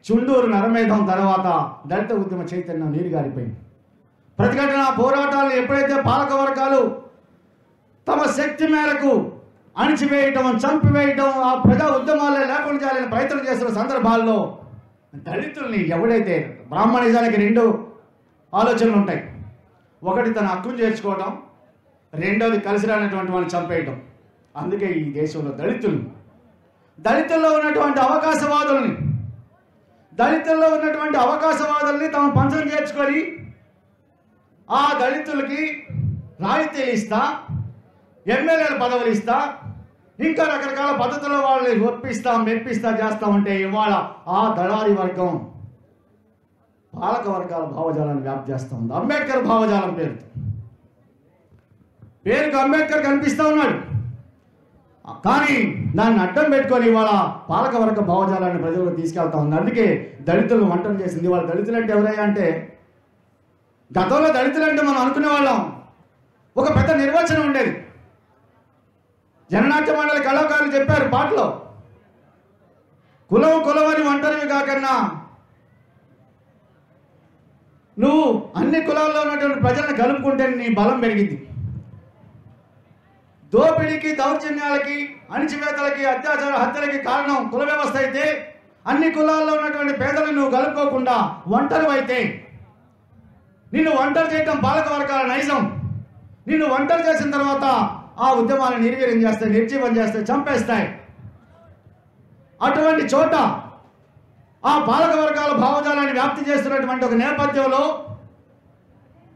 చుండూరు నరమేధం తర్వాత దళిత ఉద్యమ చైతన్యం నీరుగారిపోయింది. ప్రతిఘటన పోరాటాలు ఎప్పుడైతే పాలక వర్గాలు తమ శక్తి మేరకు అణిచివేయటం, చంపివేయటం, ఆ ప్రజా ఉద్యమాలే లేకుండా చేయాలని ప్రయత్నం చేస్తున్న సందర్భాల్లో దళితుల్ని ఎవడైతే బ్రాహ్మణిజానికి 2 ఆలోచనలు ఉంటాయి. ఒకటి తన హక్కును చేర్చుకోవడం, రెండోది కలిసి రానటువంటి వాళ్ళని చంపేయటం. అందుకే ఈ దేశంలో దళితుల్లో ఉన్నటువంటి అవకాశవాదుల్ని తమ పంచం చేర్చుకొని ఆ దళితులకి రాయితీలు ఇస్తా, ఎమ్మెల్యేల పదవులు ఇస్తా, ఇంకా రకరకాల పద్ధతుల్లో వాళ్ళని మెప్పిస్తా చేస్తా ఉంటే ఇవాళ ఆ దళారీ వర్గం పాలక వర్గాల భావజాలాన్ని వ్యాప్తి చేస్తూ ఉంది. అంబేద్కర్ భావజాలం పేరుకు అంబేద్కర్ కనిపిస్తూ ఉన్నాడు, కానీ దాన్ని అడ్డం పెట్టుకొని ఇవాళ పాలక వర్గ భావజాలాన్ని ప్రజలకు తీసుకెళ్తా ఉంది. అందుకే దళితులను వంటలు చేసింది. ఇవాళ దళితులు అంటే ఎవరయ్యా అంటే, గతంలో దళితులు అంటే మనం అనుకునే వాళ్ళం ఒక పెద్ద నిర్వచనం ఉండేది. జననాట్య మండలి కళాకారులు చెప్పారు పాటలో, కులం అని ఒంటరివి కాకన్నా నువ్వు అన్ని కులాల్లో ఉన్నటువంటి ప్రజలను కలుపుకుంటే నీ బలం పెరిగింది. దోపిడీకి, దౌర్జన్యాలకి, అణిచివేతలకి, అత్యాచార హత్యలకి కారణం కుల వ్యవస్థ అయితే, అన్ని కులాల్లో ఉన్నటువంటి పేదలను నువ్వు కలుపుకోకుండా ఒంటరివైతే నిన్ను ఒంటరి చేయటం పాలక వర్గాల నైజం. నిన్ను ఒంటరి చేసిన తర్వాత ఆ ఉద్యమాలను నిర్వీర్యం చేస్తాయి, నిర్జీవం చేస్తాయి, చంపేస్తాయి. అటువంటి చోట ఆ పాలక వర్గాల భావజాలాన్ని వ్యాప్తి చేస్తున్నటువంటి ఒక నేపథ్యంలో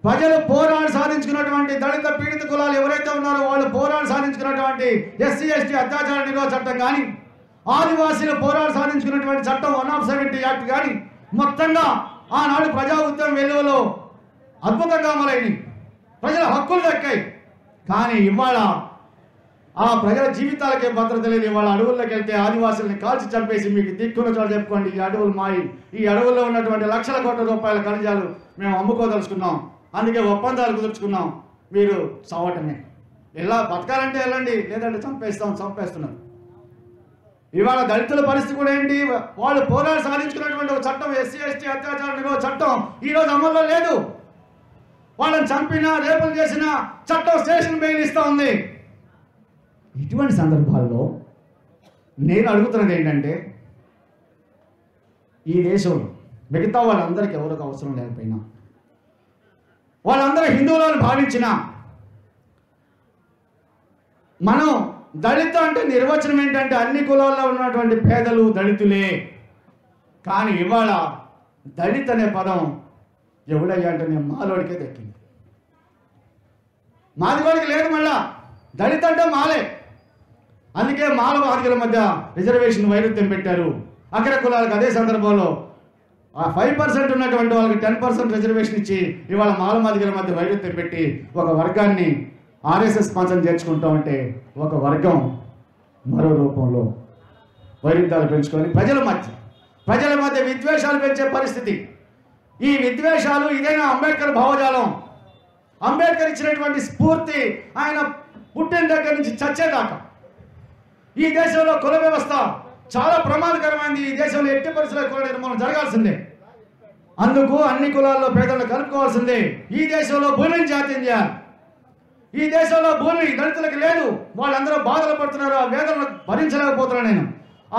ప్రజలు పోరాడి సాధించుకున్నటువంటి దళిత పీడిత కులాలు ఎవరైతే ఉన్నారో వాళ్ళు పోరాడి సాధించుకున్నటువంటి ఎస్సీ ఎస్టీ అత్యాచార నిరోధక చట్టం కానీ, ఆదివాసీలు పోరాడి సాధించుకున్నటువంటి చట్టం 170 యాక్ట్ కానీ మొత్తంగా ఆనాడు ప్రజా ఉద్యమం వెలువలో అద్భుతంగా అమలైనవి, ప్రజల హక్కులు దక్కాయి. కానీ ఇవాళ ఆ ప్రజల జీవితాలకే భద్రత లేదు. ఇవాళ అడవుల్లోకి వెళ్తే ఆదివాసుల్ని కాల్చి చంపేసి మీకు దిక్కున్న చోట చెప్పుకోండి, ఈ అడవులు మాయి, ఈ అడవుల్లో ఉన్నటువంటి లక్షల కోట్ల రూపాయల ఖనిజాలు మేము అమ్ముకోదలుచుకున్నాం, అందుకే ఒప్పందాలు కుదుర్చుకున్నాం, మీరు చావటమే, ఎలా బతకాలంటే వెళ్ళండి, లేదంటే చంపేస్తున్నారు. ఇవాళ దళితుల పరిస్థితి కూడా ఏంటి? వాళ్ళు పోరాడి సాధించుకున్నటువంటి ఒక చట్టం, ఎస్సీ ఎస్టీ అత్యాచార నిరోధక చట్టం ఈరోజు అమల్లో లేదు. వాళ్ళని చంపినా రేపులు చేసినా చట్టం స్టేషన్ బెయిల్ ఇస్తూ ఉంది. ఇటువంటి సందర్భాల్లో నేను అడుగుతున్నది ఏంటంటే, ఈ దేశంలో మిగతా వాళ్ళందరికీ ఎవరికి అవసరం లేకపోయినా, వాళ్ళందరూ హిందువులను భావించిన మనం దళిత అంటే నిర్వచనం ఏంటంటే అన్ని కులాల్లో ఉన్నటువంటి పేదలు దళితులే. కానీ ఇవాళ దళిత్ అనే పదం ఎవడయ్యా అంటే నేను మాలోడికే దక్కింది, మాదిగోడికి లేదు. మళ్ళా దళిత్ అంటే మాలే. అందుకే మాల మాదిగల మధ్య రిజర్వేషన్ వైరుధ్యం పెట్టారు. అగ్ర కులాలకు అదే సందర్భంలో 5% ఉన్నటువంటి వాళ్ళకి 10% రిజర్వేషన్ ఇచ్చి ఇవాళ మాల మాదిగల మధ్య వైరుధ్యం పెట్టి ఒక వర్గాన్ని ఆర్ఎస్ఎస్ పంచం చేర్చుకుంటా ఉంటే ఒక వర్గం మరో రూపంలో వైరుధ్యాలు పెంచుకొని ప్రజల మధ్య విద్వేషాలు పెంచే పరిస్థితి. ఈ విద్వేషాలు ఇదైనా అంబేద్కర్ భావజాలం. అంబేద్కర్ ఇచ్చినటువంటి స్ఫూర్తి ఆయన పుట్టిన దగ్గర నుంచి చచ్చేదాకా ఈ దేశంలో కుల వ్యవస్థ చాలా ప్రమాదకరమైంది. ఈ దేశంలో ఎట్టి పరిస్థితుల్లో కుల నిర్మూలన జరగాల్సిందే. అందుకు అన్ని కులాల్లో పేదలను కలుపుకోవాల్సిందే. ఈ దేశంలో భూమిని జాతీయం చేయాలి. ఈ దేశంలో భూమి దళితులకు లేదు. వాళ్ళందరూ బాధలు పడుతున్నారు. ఆ వేదనలు భరించలేకపోతున్నాను నేను.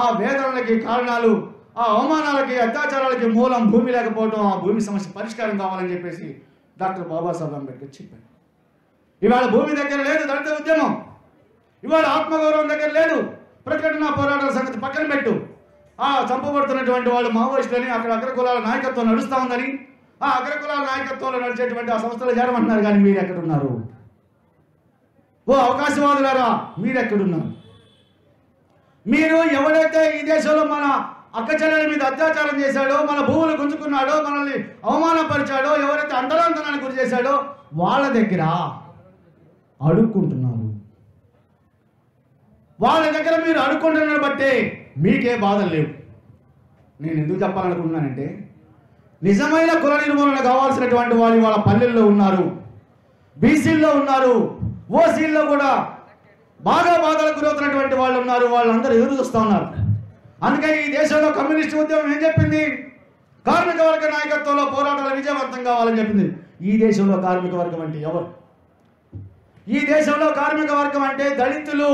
ఆ వేదనలకి కారణాలు, ఆ అవమానాలకి, అత్యాచారాలకి మూలం భూమి లేకపోవడం. ఆ భూమి సమస్య పరిష్కారం కావాలని చెప్పేసి డాక్టర్ బాబాసాహెబ్ అంబేద్కర్ చెప్పారు. ఇవాళ భూమి దగ్గర లేదు దళిత ఉద్యమం. ఇవాళ ఆత్మగౌరవం దగ్గర లేదు. ప్రతిఘటన పోరాటాల సంగతి పక్కన పెట్టు. ఆ చంపబడుతున్నటువంటి వాళ్ళు మావోయిస్టులని, అక్కడ అగ్రకులాల నాయకత్వం నడుస్తూ ఉందని, ఆ అగ్రకులాల నాయకత్వంలో నడిచేటువంటి ఆ సంస్థలు చేరమంటున్నారు. కానీ మీరు ఎక్కడున్నారు? ఓ అవకాశవాదులారా, మీరు ఎక్కడున్నారు? మీరు ఎవరైతే ఈ దేశంలో మన అక్కచెల్లెల మీద అత్యాచారం చేశాడో, మన భూములు గుంజుకున్నాడో, మనల్ని అవమానపరిచాడో, ఎవరైతే అంతరాంతనానికి గురి చేశాడో వాళ్ళ దగ్గర అడుక్కుంటున్నారు. వాళ్ళ దగ్గర మీరు అడుక్కుంటున్నారు బట్టే మీకే బాధలు లేవు. నేను ఎందుకు చెప్పాలనుకుంటున్నానంటే, నిజమైన కుల నిర్మూలన కావాల్సినటువంటి వాళ్ళు వాళ్ళ పల్లెల్లో ఉన్నారు, బీసీల్లో ఉన్నారు, ఓసీల్లో కూడా బాగా బాధలకు గురవుతున్నటువంటి వాళ్ళు ఉన్నారు. వాళ్ళందరూ ఎదురు చూస్తూ ఉన్నారు. అందుకని ఈ దేశంలో కమ్యూనిస్టు ఉద్యమం ఏం చెప్పింది? కార్మిక వర్గ నాయకత్వంలో పోరాటాలు విజయవంతం కావాలని చెప్పింది. ఈ దేశంలో కార్మిక వర్గం అంటే ఎవరు? ఈ దేశంలో కార్మిక వర్గం అంటే దళితులు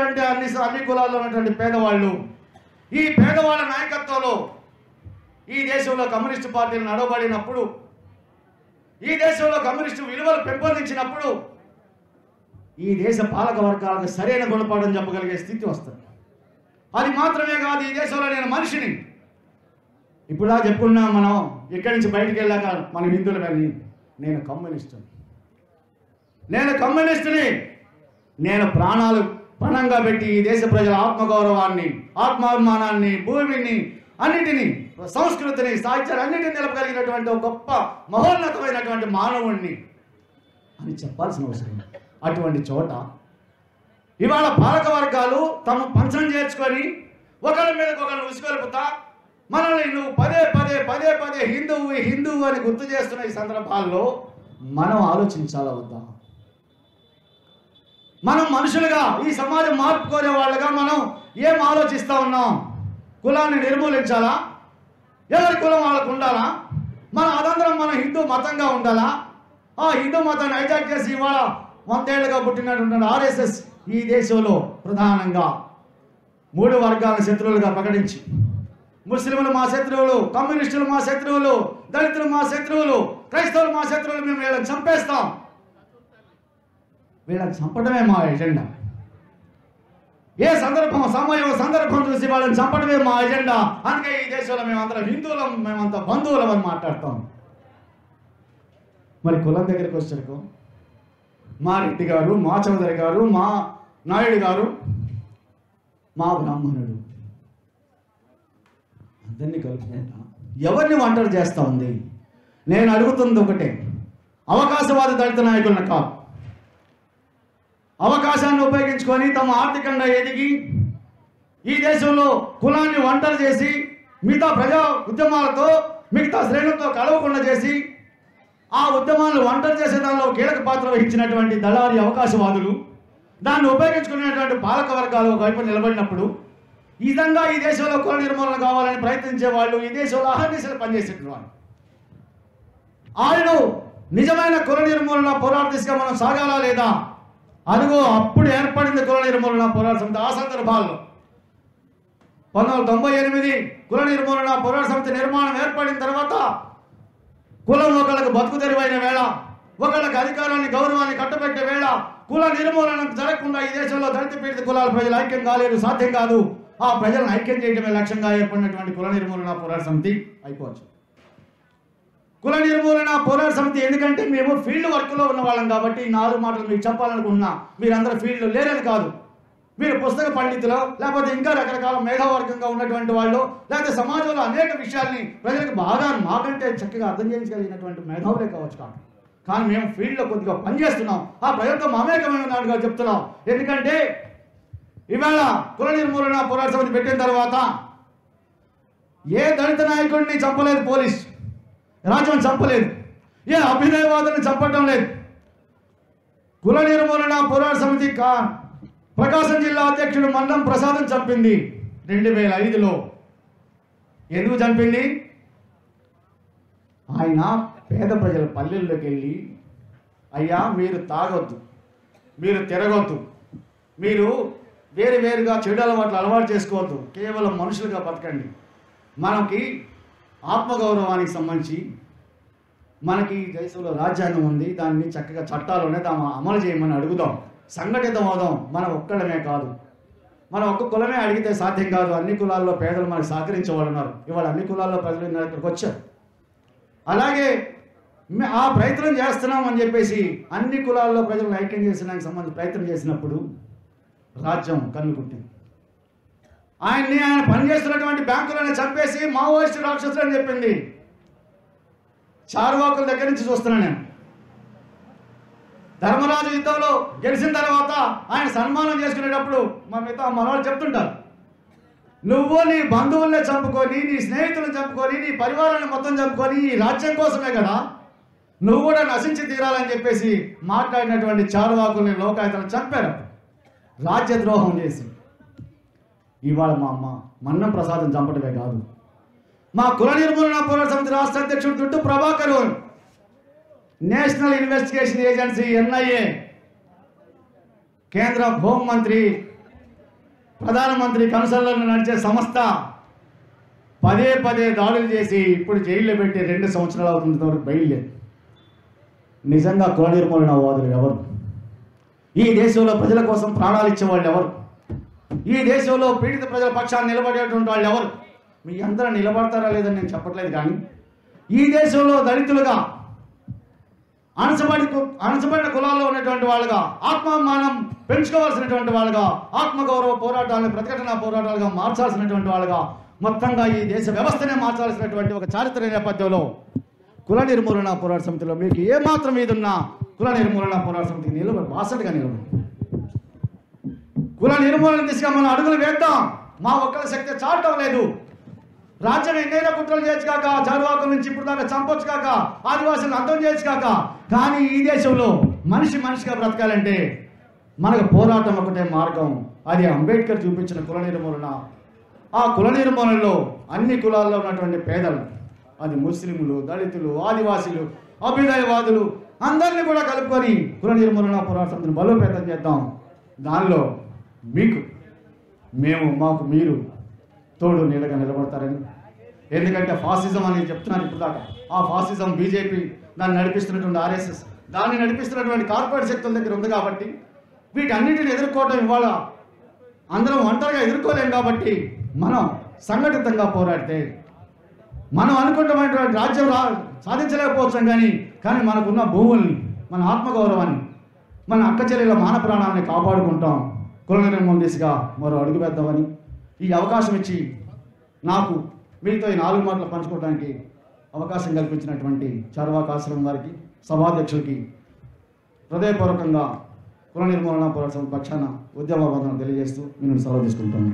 అంటే అన్ని కులాల్లో ఉన్నటువంటి పేదవాళ్ళు. ఈ పేదవాళ్ళ నాయకత్వంలో ఈ దేశంలో కమ్యూనిస్టు పార్టీలు నడవబడినప్పుడు, ఈ దేశంలో కమ్యూనిస్టు విలువలు పెంపొందించినప్పుడు ఈ దేశ పాలక వర్గాలకు సరైన గుణపాఠం చెప్పగలిగే స్థితి వస్తుంది. అది మాత్రమే కాదు, ఈ దేశంలో నేను మనిషిని. ఇప్పుడు చెప్పుకున్నాం మనం, ఇక్కడి నుంచి బయటికి వెళ్ళాక మనం హిందువులమని. నేను కమ్యూనిస్టుని. నేను ప్రాణాలు పణంగా పెట్టి ఈ దేశ ప్రజల ఆత్మగౌరవాన్ని, ఆత్మాభిమానాన్ని, భూమిని, అన్నిటినీ, సంస్కృతిని, సాహిత్యాన్ని అన్నిటిని నిలపగలిగినటువంటి ఒక గొప్ప మహోన్నతమైనటువంటి మానవుణ్ణి అని చెప్పాల్సిన అవసరం. అటువంటి చోట ఇవాళ పాలక వర్గాలు తమ పంచం చేర్చుకొని ఒకరి మీదకి ఒకరిని ఉసుకొలుపుతా మనల్ని నువ్వు పదే పదే హిందువు అని గుర్తు చేస్తున్న ఈ సందర్భాల్లో మనం ఆలోచించాలా వద్దా? మనం మనుషులుగా, ఈ సమాజం మార్పు కోరే వాళ్ళగా మనం ఏం ఆలోచిస్తూ ఉన్నాం? కులాన్ని నిర్మూలించాలా? ఎవరి కులం వాళ్ళకు ఉండాలా? అదందరం మన హిందూ మతంగా ఉండాలా? ఆ హిందూ మతాన్ని హైజాక్ చేసి ఇవాళ 100 ఏళ్లుగా పుట్టినటువంటి ఆర్ఎస్ఎస్ ఈ దేశంలో ప్రధానంగా 3 వర్గాల శత్రువులుగా ప్రకటించి ముస్లింలు మా శత్రువులు, కమ్యూనిస్టులు మా శత్రువులు, దళితులు మా శత్రువులు, క్రైస్తవులు మా శత్రువులు, మేము వీళ్ళని చంపేస్తాం. వీళ్ళని చంపడమే మా ఎజెండా. ఏ సందర్భం చూసి వాళ్ళని చంపడమే మా ఎజెండా. అందుకే ఈ దేశంలో మేమందరం హిందువులం, మేమంతా బంధువులం అని మాట్లాడతాం. మరి కులం దగ్గరికి వచ్చారు, మా రెడ్డి గారు, మా చౌదరి గారు, మా నాయుడు గారు, మా బ్రాహ్మణుడు, అందరినీ కలుపుకుంటా ఎవరిని ఒంటరి చేస్తూ ఉంది? నేను అడుగుతుంది ఒకటే, అవకాశవాద దళిత నాయకులను కాదు. అవకాశాన్ని ఉపయోగించుకొని తమ ఆర్థికంగా ఎదిగి ఈ దేశంలో కులాన్ని ఒంటరి చేసి మిగతా ప్రజా ఉద్యమాలతో మిగతా శ్రేణులతో కలవకుండా చేసి ఆ ఉద్యమాలను ఒంటరి చేసే దానిలో కీలక పాత్ర వహించినటువంటి దళారి అవకాశవాదులు, దాన్ని ఉపయోగించుకునేటువంటి పాలక వర్గాలు ఒకవైపు నిలబడినప్పుడు ఈ విధంగా ఈ దేశంలో కుల నిర్మూలన కావాలని ప్రయత్నించే వాళ్ళు ఈ దేశంలో అహర్నిశలు పనిచేసేటువంటి వాళ్ళు. ఆయన నిజమైన కుల నిర్మూలన పోరాట దిశగా మనం సాగాలా లేదా? అదిగో అప్పుడు ఏర్పడింది కుల నిర్మూలన పోరాట సమితి. ఆ సందర్భాల్లో 1998 కుల నిర్మూలన పోరాట సమితి నిర్మాణం ఏర్పడిన తర్వాత కులం ఒకళ్ళకు బతుకు తెరువైన వేళ, ఒకళ్ళకి అధికారాన్ని గౌరవాన్ని కట్టబెట్టే వేళ, కుల నిర్మూలన జరగకుండా ఈ దేశంలో దళిత పీడిత కులాల ప్రజలు ఐక్యం కాలేరు, సాధ్యం కాదు. ఆ ప్రజలను ఐక్యం చేయడమే లక్ష్యంగా ఏర్పడినటువంటి కుల నిర్మూలన పోరాట సమితి అయిపోవచ్చు. కుల నిర్మూలన పోరాట సమితి ఎందుకంటే మేము ఫీల్డ్ వర్క్లో ఉన్న వాళ్ళం కాబట్టి 4 మాటలు మీకు చెప్పాలనుకున్నా. మీరందరూ ఫీల్డ్లో లేరని కాదు, మీరు పుస్తక పండితులు, లేకపోతే ఇంకా రకరకాల మేధావర్గంగా ఉన్నటువంటి వాళ్ళు, లేకపోతే సమాజంలో అనేక విషయాల్ని ప్రజలకు బాగా మాకంటే చక్కగా అర్థం చేయించగలిగినటువంటి మేధావులే కావచ్చు. కానీ మేము ఫీల్డ్లో కొద్దిగా పనిచేస్తున్నాం, ఆ ప్రజలతో మమేకమైన నాటుగా చెప్తున్నాం. ఎందుకంటే ఇవాళ కుల నిర్మూలన పోరాట సమితి పెట్టిన తర్వాత ఏ దళిత నాయకుడిని చంపలేదు పోలీస్, రాజ్యం చంపలేదు, ఏ అభ్యుదయవాదుని చంపడం లేదు. కుల నిర్మూలన పోరాట సమితి ప్రకాశం జిల్లా అధ్యక్షుడు మండం ప్రసాదం చంపింది 2005లో. ఎందుకు చంపింది? ఆయన పేద ప్రజల పల్లెల్లోకి వెళ్ళి, అయ్యా మీరు తాగొద్దు, మీరు తిరగొద్దు, మీరు వేరుగా చెడు అలవాటు చేసుకోవద్దు, కేవలం మనుషులుగా బతకండి, మనకి ఆత్మగౌరవానికి సంబంధించి మనకి దేశంలో రాజ్యాంగం ఉంది, దాన్ని చక్కగా చట్టాలునే దాన్ని అమలు చేయమని అడుగుదాం, సంఘటితమవుదాం. మనం ఒక్కడమే కాదు, మనం ఒక్క కులమే అడిగితే సాధ్యం కాదు. అన్ని కులాల్లో పేదలు మనకు సహకరించేవాళ్ళు ఉన్నారు. ఇవాళ అన్ని కులాల్లో ప్రజలు ఇక్కడికి వచ్చారు. అలాగే ఆ ప్రయత్నం చేస్తున్నాం అని చెప్పేసి అన్ని కులాల్లో ప్రజలను ఐక్యం చేసడానికి సంబంధించి ప్రయత్నం చేసినప్పుడు రాజ్యం కన్నుకుంటుంది. ఆయన పనిచేస్తున్నటువంటి బ్యాంకులను చంపేసి మావోయిస్టు రాక్షసులు అని చెప్పింది. చార్వాకుల దగ్గర నుంచి చూస్తున్నాను నేను. ధర్మరాజు యుద్ధంలో గెలిచిన తర్వాత ఆయన సన్మానం చేసుకునేటప్పుడు మా మిగతా మనవాళ్ళు చెప్తుంటారు, నువ్వు నీ బంధువుల్ని చంపుకొని, నీ స్నేహితులను చంపుకొని, నీ పరివారాన్ని మొత్తం చంపుకొని ఈ రాజ్యం కోసమే కదా నువ్వు కూడా నశించి తీరాలని చెప్పేసి మాట్లాడినటువంటి చార్వాకుల్ని లోకాయుతలను చంపారు, రాజ్యద్రోహం చేసి. ఇవాళ మా అమ్మ మన్నం ప్రసాదం చంపడమే కాదు, మా కుల నిర్మూలన పోరాట సమితి రాష్ట్ర అధ్యక్షుడు Duttu Prabhakar, national investigation agency NIA, కేంద్ర హోంమంత్రి, ప్రధానమంత్రి కనుసరణలో నడిచే సంస్థ పదే దాడులు చేసి ఇప్పుడు జైల్లో పెట్టి 2 సంవత్సరాలు అవుతున్నంత వరకు బయలుదేరి. నిజంగా కుల నిర్మూలన వాదులు ఎవరు? ఈ దేశంలో ప్రజల కోసం ప్రాణాలు ఇచ్చేవాళ్ళు ఎవరు? ఈ దేశంలో పీడిత ప్రజల పక్షాన్ని నిలబడేటువంటి వాళ్ళు ఎవరు? మీ అందరూ నిలబడతారా లేదని నేను చెప్పట్లేదు, కానీ ఈ దేశంలో దళితులుగా అణచబడిన కులాల్లో ఉన్నటువంటి వాళ్ళుగా, ఆత్మాభిమానం పెంచుకోవాల్సినటువంటి వాళ్ళుగా, ఆత్మగౌరవ పోరాటాలను ప్రతిఘటన పోరాటాలుగా మార్చాల్సినటువంటి వాళ్ళుగా, మొత్తంగా ఈ దేశ వ్యవస్థనే మార్చాల్సినటువంటి ఒక చారిత్రక నేపథ్యంలో కుల నిర్మూలన పోరాట సమితిలో మీకు ఏమాత్రం మీద ఉన్న కుల నిర్మూలన పోరాట సమితికి బాసటగా నిలబడి కుల నిర్మూలన దిశగా మనం అడుగులు వేద్దాం. మా ఒక్కల శక్తి చాటం లేదు. రాజ్యం ఎన్నైనా కుట్రలు చేయొచ్చు కాక, చార్వాకుల నుంచి ఇప్పుడు దాకా చంపొచ్చు కాక, ఆదివాసులను అర్థం చేయొచ్చు కాక, కానీ ఈ దేశంలో మనిషిగా బ్రతకాలంటే మనకు పోరాటం ఒకటే మార్గం. అది అంబేద్కర్ చూపించిన కుల నిర్మూలన. ఆ కుల నిర్మూలనలో అన్ని కులాల్లో ఉన్నటువంటి పేదలు, అది ముస్లింలు, దళితులు, ఆదివాసీలు, అభ్యుదయవాదులు అందరినీ కూడా కలుపుకొని కుల నిర్మూలన పోరాట సమితిని బలోపేతం చేద్దాం. దానిలో మీకు, మాకు మీరు తోడు నీడగా నిలబడతారని. ఎందుకంటే ఫాసిజం అని చెప్తున్నాను ఇప్పుడు దాకా. ఆ ఫాసిజం బీజేపీ దాన్ని నడిపిస్తున్నటువంటి ఆర్ఎస్ఎస్ దాన్ని నడిపిస్తున్నటువంటి కార్పొరేట్ శక్తుల దగ్గర ఉంది కాబట్టి వీటన్నిటిని ఎదుర్కోవడం ఇవాళ అందరం ఒంటరిగా ఎదుర్కోలేం. కాబట్టి మనం సంఘటితంగా పోరాడితే మనం అనుకుంటున్నటువంటి రాజ్యం సాధించలేకపోవచ్చాం. కానీ మనకున్న భూముల్ని, మన ఆత్మగౌరవాన్ని, మన అక్క చెల్లెల మాన ప్రాణాన్ని కాపాడుకుంటాం. కుల నిర్మూలన దిశగా మరో అడుగు వేద్దామని ఈ అవకాశం ఇచ్చి నాకు మీతో ఈ 4 మాటలు పంచుకోవడానికి అవకాశం కల్పించినటువంటి చార్వాక ఆశ్రమం వారికి, సభాధ్యక్షులకి హృదయపూర్వకంగా కుల నిర్మూలన పోరాట సమితి పక్షాన ఉద్యమ వందనం తెలియజేస్తూ నేను సెలవు తీసుకుంటాను.